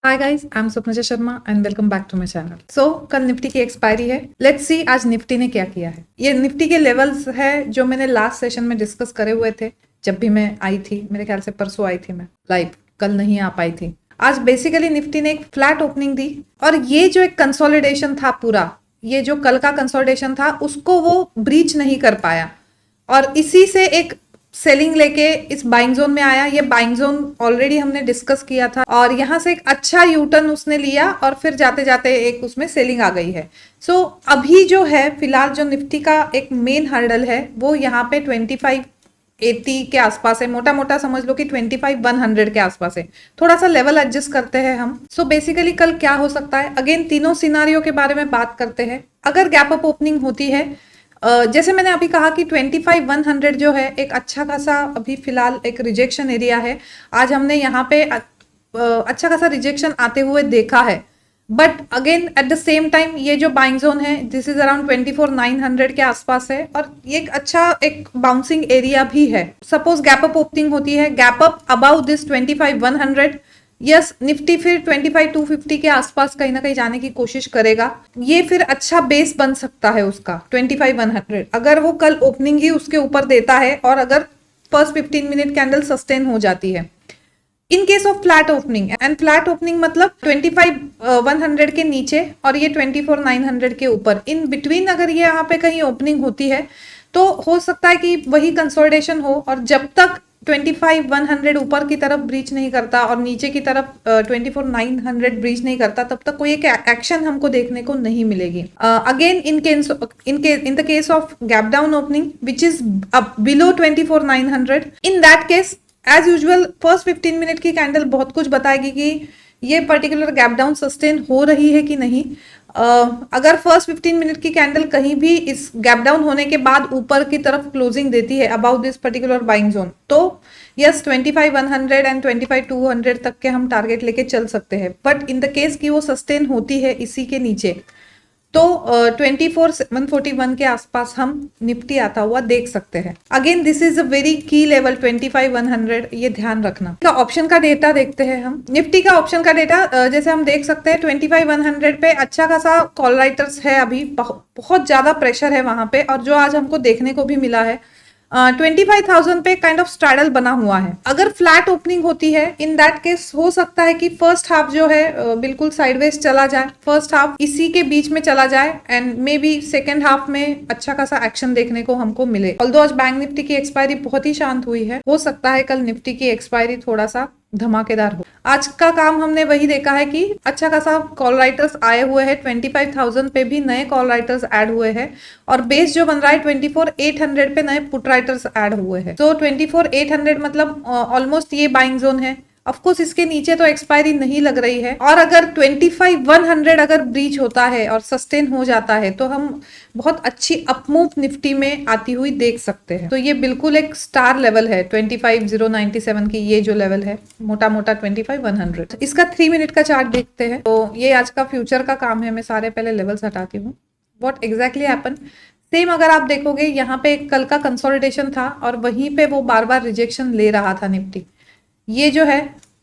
Hi guys, I am Swapnaja Sharma and welcome back to my channel. So कल Nifty की expiry है। Let's see आज Nifty ने क्या किया है। ये निफ्टी के लेवल्स है जो मैंने लास्ट सेशन में डिस्कस करे हुए थे जब भी मैं आई थी। मेरे ख्याल से परसों आई थी मैं लाइव, कल नहीं आ पाई थी। आज बेसिकली निफ्टी ने एक फ्लैट ओपनिंग दी और ये जो एक कंसोलिडेशन था पूरा, ये जो कल का कंसोलिडेशन था उसको वो ब्रीच नहीं कर पाया और इसी से एक सेलिंग लेके इस बाइंग जोन में आया। ये बाइंग जोन ऑलरेडी हमने डिस्कस किया था और यहाँ से एक अच्छा यूटर्न उसने लिया और फिर जाते जाते एक उसमें सेलिंग आ गई है। सो अभी जो है फिलहाल जो निफ्टी का एक मेन हर्डल है वो यहाँ पे 2580 के आसपास है। मोटा मोटा समझ लो कि 25100 के आसपास है। थोड़ा सा लेवल एडजस्ट करते हैं हम। सो बेसिकली कल क्या हो सकता है, अगेन तीनों सिनारियो के बारे में बात करते हैं। अगर गैप अप ओपनिंग होती है, जैसे मैंने अभी कहा कि 25,100 जो है एक अच्छा खासा अभी फिलहाल एक रिजेक्शन एरिया है। आज हमने यहाँ पे अच्छा खासा रिजेक्शन आते हुए देखा है, but again at the same time ये जो बाइंग जोन है दिस इज अराउंड 24,900 के आसपास है और ये एक अच्छा एक बाउंसिंग एरिया भी है। सपोज गैप अप ओपनिंग होती है, gap up about this 25,100, yes Nifty फिर 25,250 के आसपास कहीं ना कहीं जाने की कोशिश करेगा। ये फिर अच्छा बेस बन सकता है उसका 25,100 अगर वो कल ओपनिंग ही उसके ऊपर देता है और अगर फर्स्ट 15 मिनट कैंडल सस्टेन हो जाती है। In case of flat opening, and flat opening मतलब 25,100 के नीचे और ये 24,900 के ऊपर, इन बिटवीन अगर ये यहाँ पे कहीं ओपनिंग होती है तो हो सकता है कि वही कंसोलिडेशन हो और जब तक 25,100 ऊपर की तरफ ब्रीच नहीं करता और नीचे की तरफ 24,900 ब्रीच नहीं करता तब तक कोई एक एक्शन हमको देखने को नहीं मिलेगी। Again in the case of gap down opening which is below 24,900, in that case as usual first 15 minute की कैंडल बहुत कुछ बताएगी कि ये पर्टिकुलर गैप डाउन सस्टेन हो रही है कि नहीं। अगर फर्स्ट 15 मिनट की कैंडल कहीं भी इस गैप डाउन होने के बाद ऊपर की तरफ क्लोजिंग देती है about this particular buying zone, तो यस 25,100 एंड 25,200 तक के हम टारगेट लेके चल सकते हैं। बट इन द केस कि वो सस्टेन होती है इसी के नीचे तो 24,741 के आसपास हम निफ्टी आता हुआ देख सकते हैं। Again this is a very की लेवल 25,100, ये ध्यान रखना। का ऑप्शन का डेटा देखते हैं हम। निफ्टी का ऑप्शन का डेटा जैसे हम देख सकते हैं 25,100 पे अच्छा खासा कॉल राइटर्स है, अभी बहुत ज्यादा प्रेशर है वहां पे और जो आज हमको देखने को भी मिला है 25,000 पे काइंड ऑफ स्ट्रैडल बना हुआ है। अगर फ्लैट ओपनिंग होती है इन दैट केस हो सकता है कि फर्स्ट हाफ जो है बिल्कुल साइडवेज चला जाए, फर्स्ट हाफ इसी के बीच में चला जाए and may be second half में अच्छा खासा एक्शन देखने को हमको मिले। ऑल्दो आज बैंक निफ्टी की एक्सपायरी बहुत ही शांत हुई है, हो सकता है कल निफ्टी की एक्सपायरी थोड़ा सा धमाकेदार हो। आज का काम हमने वही देखा है कि अच्छा खासा कॉल राइटर्स आए हुए हैं, 25,000 पे भी नए कॉल राइटर्स ऐड हुए हैं और बेस जो बन रहा है 24,800 पे नए पुट राइटर्स ऐड हुए हैं। तो 24,800 मतलब ऑलमोस्ट ये बाइंग जोन है। ऑफ कोर्स इसके नीचे तो एक्सपायरी नहीं लग रही है और अगर 25,100 अगर ब्रीच होता है और सस्टेन हो जाता है तो हम बहुत अच्छी अपमूव निफ्टी में आती हुई देख सकते हैं। तो ये बिल्कुल एक स्टार लेवल है 25,097 की, ये जो लेवल है मोटा मोटा 25,100। इसका 3 मिनट का चार्ट देखते हैं। तो ये आज का फ्यूचर का काम है। मैं सारे पहले लेवल्स हटाती हूँ। व्हाट एग्जैक्टली हैपन, सेम अगर आप देखोगे यहाँ पे कल का कंसोलिडेशन था और वहीं पे वो बार बार रिजेक्शन ले रहा था निफ्टी। ये जो है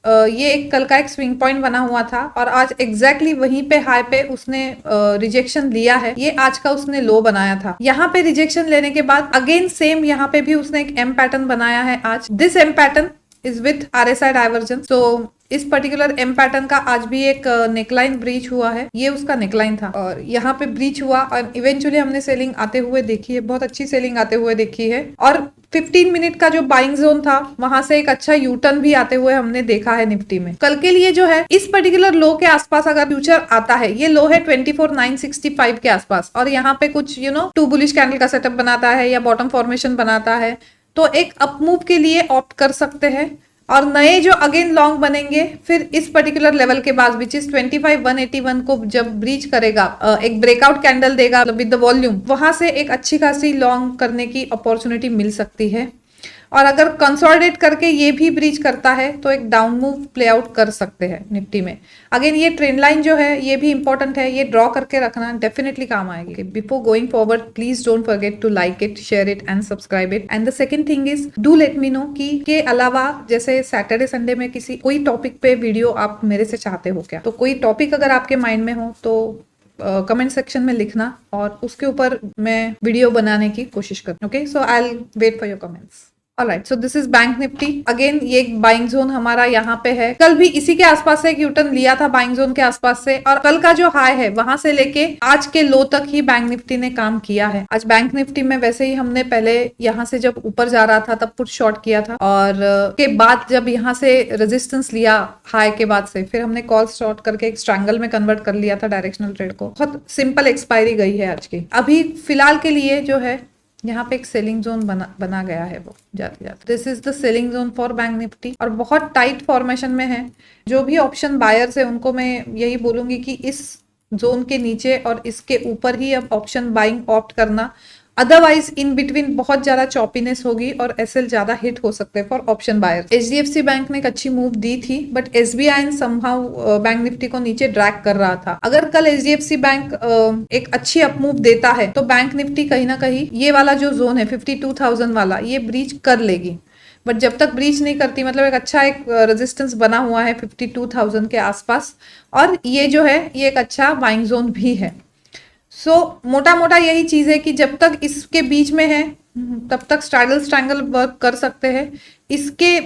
ये एक कल का एक स्विंग पॉइंट बना हुआ था और आज एग्जैक्टली वहीं पे हाई पे उसने रिजेक्शन लिया है। ये आज का उसने लो बनाया था। यहाँ पे रिजेक्शन लेने के बाद अगेन सेम यहाँ पे भी उसने एक एम पैटर्न बनाया है आज। This M pattern is with RSI divergence. तो इस पर्टिकुलर एम पैटर्न का आज भी एक नेकलाइन ब्रीच हुआ है, ये उसका नेकलाइन था और यहाँ पे ब्रीच हुआ और इवेंचुअली हमने सेलिंग आते हुए देखी है, बहुत अच्छी सेलिंग आते हुए देखी है और 15 मिनट का जो बाइंग जोन था वहां से एक अच्छा यूटर्न भी आते हुए हमने देखा है निफ्टी में। कल के लिए जो है इस पर्टिकुलर लो के आसपास अगर फ्यूचर आता है, ये लो है 24,965 के आसपास और यहाँ पे कुछ टू बुलिश कैंडल का सेटअप बनाता है या बॉटम फॉर्मेशन बनाता है तो एक अपमूव के लिए ऑप्ट कर सकते हैं और नए जो अगेन लॉन्ग बनेंगे फिर इस पर्टिकुलर लेवल के बाद विच इज 25,181 को जब ब्रीच करेगा, एक ब्रेकआउट कैंडल देगा विद द वॉल्यूम, वहां से एक अच्छी खासी लॉन्ग करने की अपॉर्चुनिटी मिल सकती है। और अगर कंसोलिडेट करके ये भी ब्रीच करता है तो एक डाउन मूव प्ले आउट कर सकते हैं निफ्टी में। अगेन ये ट्रेंड लाइन जो है ये भी इंपॉर्टेंट है, ये ड्रॉ करके रखना, डेफिनेटली काम आएगी। Before going forward please don't forget to like it, share it and subscribe it. And the second thing is do let me know कि के अलावा जैसे सैटरडे संडे में किसी कोई टॉपिक पे वीडियो आप मेरे से चाहते हो क्या, तो कोई टॉपिक अगर आपके माइंड में हो तो कमेंट सेक्शन में लिखना और उसके ऊपर मैं वीडियो बनाने की कोशिश करूँ। Okay, so I will wait for your comments. Alright, so this is bank Nifty. Again ये एक बाइंग जोन हमारा यहाँ पे है। कल भी इसी के आसपास से एक यूटर्न लिया था बाइंग जोन के आसपास से, और कल का जो हाई है वहां से लेके आज के लो तक ही बैंक निफ्टी ने काम किया है। आज बैंक निफ्टी में वैसे ही हमने पहले यहाँ से जब ऊपर जा रहा था तब पुट शॉर्ट किया था, और के बाद जब यहाँ से रेजिस्टेंस लिया हाई के बाद से, फिर हमने कॉल शॉर्ट करके एक स्ट्रैंगल में कन्वर्ट कर लिया था डायरेक्शनल ट्रेड को। बहुत सिंपल एक्सपायरी गई है आज की। अभी फिलहाल के लिए जो है यहाँ पे एक सेलिंग जोन बना गया है वो जाते जाते। This is the selling zone for bank Nifty, और बहुत टाइट फॉर्मेशन में है। जो भी ऑप्शन बायर्स है उनको मैं यही बोलूंगी कि इस जोन के नीचे और इसके ऊपर ही अब ऑप्शन बाइंग ऑप्ट करना, अदरवाइज इन बिटवीन बहुत ज्यादा चॉपीनेस होगी और एसएल ज्यादा हिट हो सकते हैं for option buyer. HDFC bank ने एक अच्छी मूव दी थी, but SBI somehow bank Nifty को नीचे ड्रैग कर रहा था। अगर कल एचडीएफसी बैंक एक अच्छी अप मूव देता है तो बैंक निफ्टी कहीं ना कहीं ये वाला जो जोन है 52,000 वाला, ये ब्रीच कर लेगी। बट जब तक ब्रीच नहीं करती, मतलब एक अच्छा एक रेजिस्टेंस बना हुआ है 52,000 के आसपास, और ये जो है ये एक अच्छा बाइंग जोन भी है। सो मोटा मोटा यही चीज है कि जब तक इसके बीच में है तब तक स्ट्रैंगल वर्क कर सकते हैं। इसके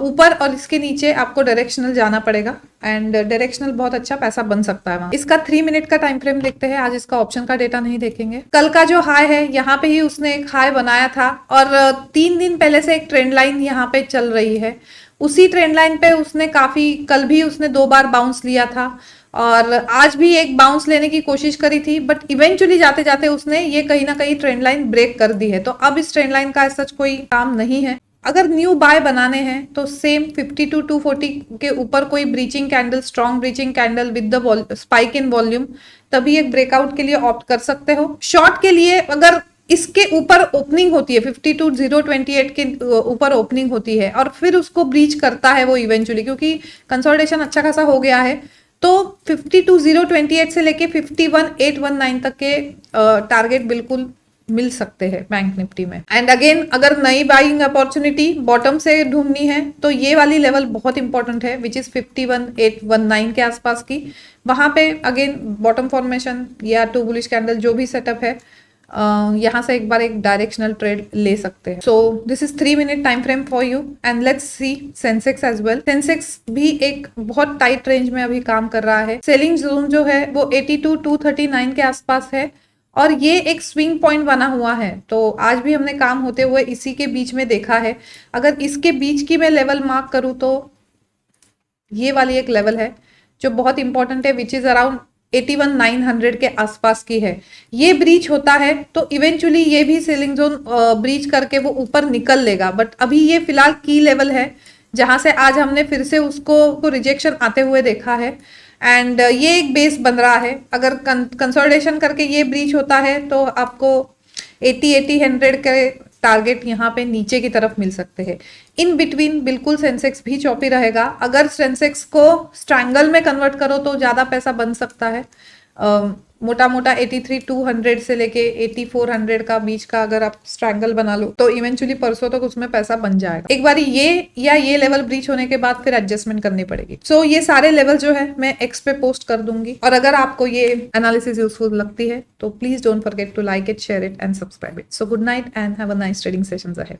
ऊपर और इसके नीचे आपको डायरेक्शनल जाना पड़ेगा, एंड डायरेक्शनल बहुत अच्छा पैसा बन सकता है वहां। इसका 3 मिनट का टाइम फ्रेम देखते हैं। आज इसका ऑप्शन का डेटा नहीं देखेंगे। कल का जो हाई है यहाँ पे ही उसने एक हाई बनाया था, और 3 दिन पहले से एक ट्रेंड लाइन यहाँ पे चल रही है। उसी ट्रेंड लाइन पे उसने कल भी उसने 2 बार बाउंस लिया था, और आज भी एक बाउंस लेने की कोशिश करी थी, बट इवेंचुअली जाते जाते उसने ये कहीं ना कहीं ट्रेंड लाइन ब्रेक कर दी है। तो अब इस ट्रेंड लाइन का सच कोई काम नहीं है। अगर न्यू बाय बनाने हैं तो सेम 52,240 के ऊपर कोई breaching candle, strong breaching candle with the spike in volume, तभी एक ब्रेकआउट के लिए ऑप्ट कर सकते हो। शॉर्ट के लिए अगर इसके ऊपर ओपनिंग होती है, 52,028 के ऊपर ओपनिंग होती है और फिर उसको ब्रीच करता है वो इवेंचुअली, क्योंकि कंसोलिडेशन अच्छा खासा हो गया है, तो 52,028 से लेके 51,819 तक के टारगेट बिल्कुल मिल सकते हैं बैंक निफ्टी में। एंड अगेन अगर नई बाइंग अपॉर्चुनिटी बॉटम से ढूंढनी है तो ये वाली लेवल बहुत इंपॉर्टेंट है, विच इज 51,819 के आसपास की। वहां पे अगेन बॉटम फॉर्मेशन या 2 बुलिश कैंडल जो भी सेटअप है, यहाँ से एक बार एक डायरेक्शनल ट्रेड ले सकते हैं। So this is 3 minute time frame for you, and let's see Sensex as well. Sensex भी एक बहुत टाइट रेंज में अभी काम कर रहा है। सेलिंग जोन जो है वो 82,239 के आसपास है, और ये एक स्विंग पॉइंट बना हुआ है। तो आज भी हमने काम होते हुए इसी के बीच में देखा है। अगर इसके बीच की मैं लेवल मार्क करूँ तो ये वाली एक लेवल है जो बहुत इंपॉर्टेंट है, विच इज अराउंड 81,900 के आसपास की है। ये ब्रीच होता है तो इवेंचुअली ये भी सेलिंग जोन ब्रीच करके वो ऊपर निकल लेगा, बट अभी ये फिलहाल की लेवल है जहां से आज हमने फिर से उसको रिजेक्शन आते हुए देखा है, एंड ये एक बेस बन रहा है। अगर कंसोलिडेशन करके ये ब्रीच होता है तो आपको 80-100 के टारगेट यहाँ पे नीचे की तरफ मिल सकते हैं। इन बिटवीन बिल्कुल सेंसेक्स भी चौपी रहेगा। अगर सेंसेक्स को स्ट्रैंगल में कन्वर्ट करो तो ज्यादा पैसा बन सकता है। मोटा मोटा 83,200 से लेके 8400 का बीच का अगर आप स्ट्रैंगल बना लो तो इवेंचुअली परसों तक उसमें पैसा बन जाएगा। एक बार ये लेवल ब्रीच होने के बाद फिर एडजस्टमेंट करनी पड़ेगी। सो ये सारे लेवल जो है मैं एक्स पे पोस्ट कर दूंगी, और अगर आपको ये एनालिसिस यूजफुल लगती है तो please don't forget to like it, share it and subscribe it. So good night and have a nice trading sessions ahead.